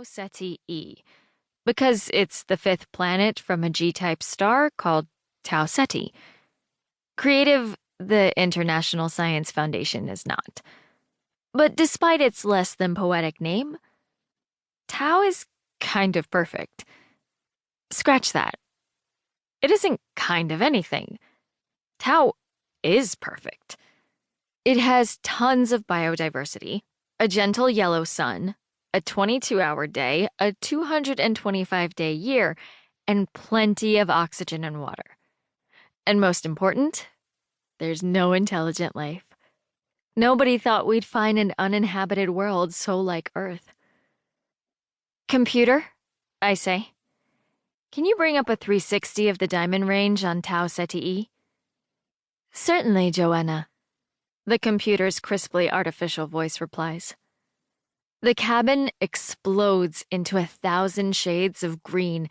Tau Ceti E, because it's the fifth planet from a G-type star called Tau Ceti. Creative, the International Science Foundation is not. But despite its less than poetic name, Tau is kind of perfect. Scratch that. It isn't kind of anything. Tau is perfect. It has tons of biodiversity, a gentle yellow sun, a 22-hour day, a 225-day year, and plenty of oxygen and water. And most important, there's no intelligent life. Nobody thought we'd find an uninhabited world so like Earth. Computer, I say, can you bring up a 360 of the diamond range on Tau Ceti E? Certainly, Joanna, the computer's crisply artificial voice replies. The cabin explodes into 1,000 shades of green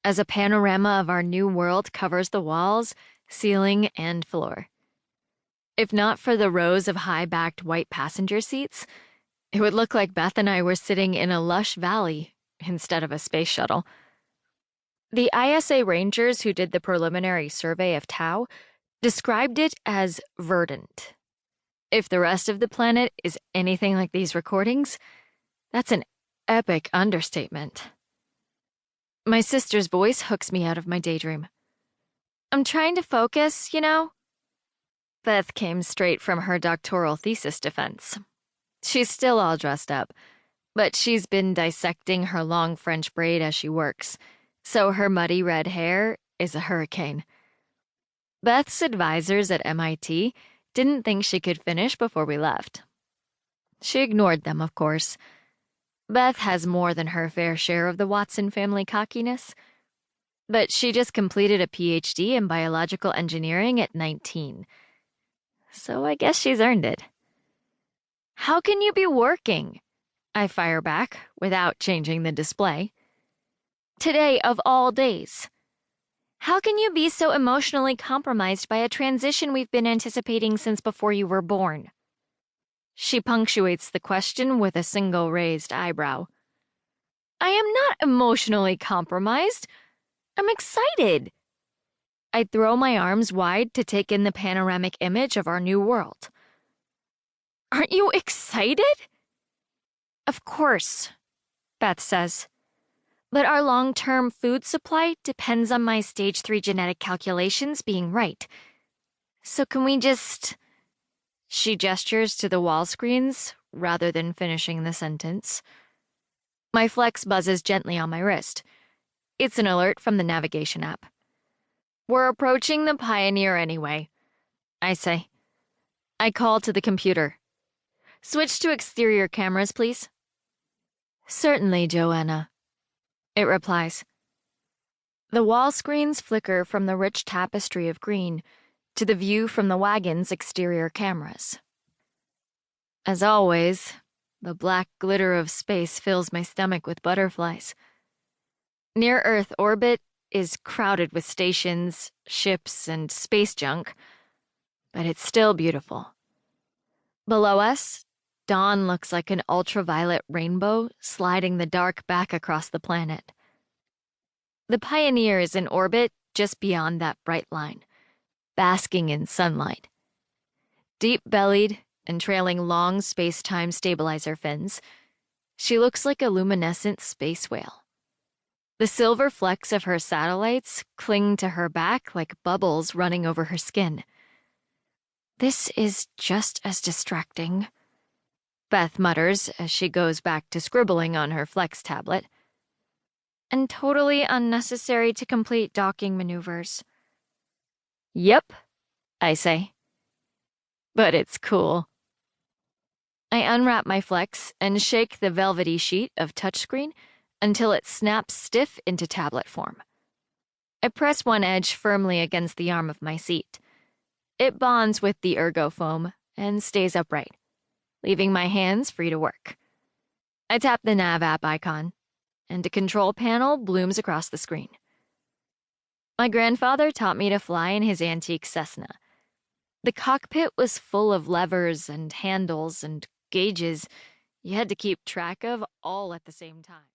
as a panorama of our new world covers the walls, ceiling, and floor. If not for the rows of high-backed white passenger seats, it would look like Beth and I were sitting in a lush valley instead of a space shuttle. The ISA rangers who did the preliminary survey of Tau described it as verdant. If the rest of the planet is anything like these recordings, that's an epic understatement. My sister's voice hooks me out of my daydream. I'm trying to focus, you know? Beth came straight from her doctoral thesis defense. She's still all dressed up, but she's been dissecting her long French braid as she works, so her muddy red hair is a hurricane. Beth's advisors at MIT didn't think she could finish before we left. She ignored them, of course. Beth has more than her fair share of the Watson family cockiness, but she just completed a PhD in biological engineering at 19. So I guess she's earned it. How can you be working? I fire back without changing the display. Today of all days. How can you be so emotionally compromised by a transition we've been anticipating since before you were born? She punctuates the question with a single raised eyebrow. I am not emotionally compromised. I'm excited. I throw my arms wide to take in the panoramic image of our new world. Aren't you excited? Of course, Beth says. But our long-term food supply depends on my stage 3 genetic calculations being right. So can we just... She gestures to the wall screens rather than finishing the sentence. My flex buzzes gently on my wrist. It's an alert from the navigation app. We're approaching the Pioneer anyway, I say. I call to the computer. Switch to exterior cameras, please. Certainly, Joanna, it replies. The wall screens flicker from the rich tapestry of green to the view from the wagon's exterior cameras. As always, the black glitter of space fills my stomach with butterflies. Near-Earth orbit is crowded with stations, ships, and space junk, but it's still beautiful. Below us, dawn looks like an ultraviolet rainbow sliding the dark back across the planet. The Pioneer is in orbit just beyond that bright line, basking in sunlight. Deep-bellied and trailing long space-time stabilizer fins, she looks like a luminescent space whale. The silver flecks of her satellites cling to her back like bubbles running over her skin. This is just as distracting, Beth mutters as she goes back to scribbling on her flex tablet. And totally unnecessary to complete docking maneuvers. Yep, I say. But it's cool. I unwrap my flex and shake the velvety sheet of touchscreen until it snaps stiff into tablet form. I press one edge firmly against the arm of my seat. It bonds with the ergo foam and stays upright, leaving my hands free to work. I tap the nav app icon, and a control panel blooms across the screen. My grandfather taught me to fly in his antique Cessna. The cockpit was full of levers and handles and gauges you had to keep track of all at the same time.